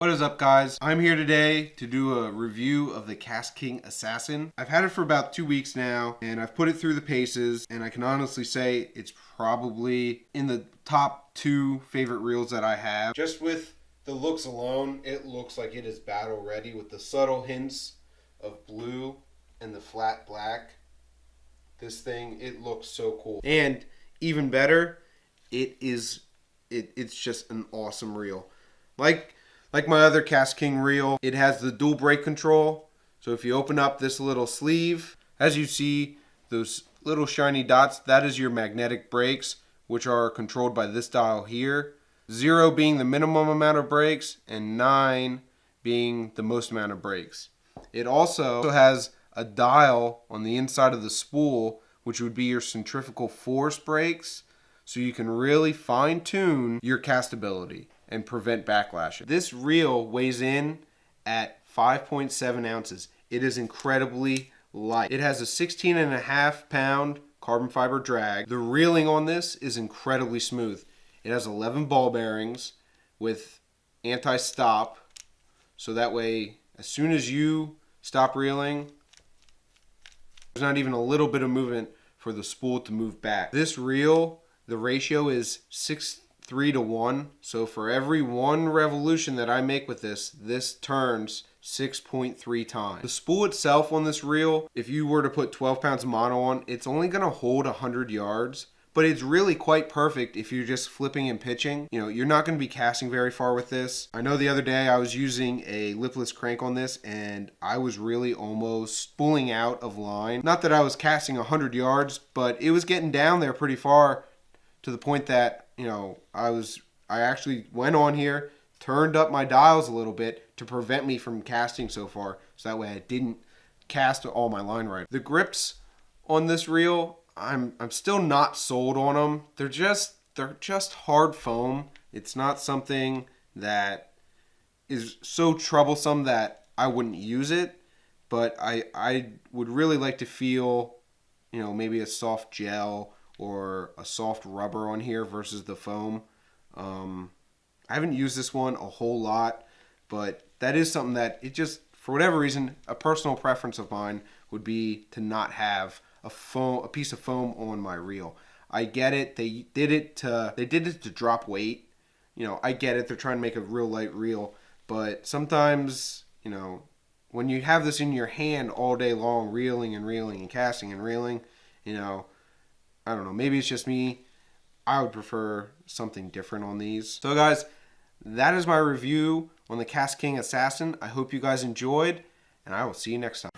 What is up, guys? I'm here today to do a review of the KastKing Assassin. I've had it for about 2 weeks now, and I've put it through the paces, and I can honestly say it's probably in the top 2 favorite reels that I have. Just with the looks alone, it looks like it is battle ready with the subtle hints of blue and the flat black. This thing, it looks so cool. And even better, it's just an awesome reel. Like my other KastKing reel, it has the dual brake control. So if you open up this little sleeve, as you see, those little shiny dots, that is your magnetic brakes, which are controlled by this dial here. 0 being the minimum amount of brakes, and 9 being the most amount of brakes. It also has a dial on the inside of the spool, which would be your centrifugal force brakes, so you can really fine-tune your castability and prevent backlash. This reel weighs in at 5.7 ounces. It is incredibly light. It has a 16.5 pound carbon fiber drag. The reeling on this is incredibly smooth. It has 11 ball bearings with anti-stop, so that way as soon as you stop reeling, there's not even a little bit of movement for the spool to move back. This reel, the ratio is 6:3 to 1. So for every 1 revolution that I make with this turns 6.3 times. The spool itself on this reel, if you were to put 12 pounds of mono on, it's only going to hold 100 yards. But it's really quite perfect if you're just flipping and pitching. You know, you're not going to be casting very far with this. I know the other day I was using a lipless crank on this and I was really almost spooling out of line. Not that I was casting 100 yards, but it was getting down there pretty far to the point that, you know, I actually went on here, turned up my dials a little bit to prevent me from casting so far. So that way I didn't cast all my line right. The grips on this reel, I'm still not sold on them. They're just hard foam. It's not something that is so troublesome that I wouldn't use it, but I would really like to feel, you know, maybe a soft gel or a soft rubber on here versus the foam. I haven't used this one a whole lot, but that is something that it just, for whatever reason, a personal preference of mine would be to not have a piece of foam on my reel. I get it. They did it to drop weight. You know, I get it. They're trying to make a real light reel, but sometimes, you know, when you have this in your hand all day long, reeling and casting and reeling, you know, I don't know. Maybe it's just me. I would prefer something different on these. So guys, that is my review on the KastKing Assassin. I hope you guys enjoyed, and I will see you next time.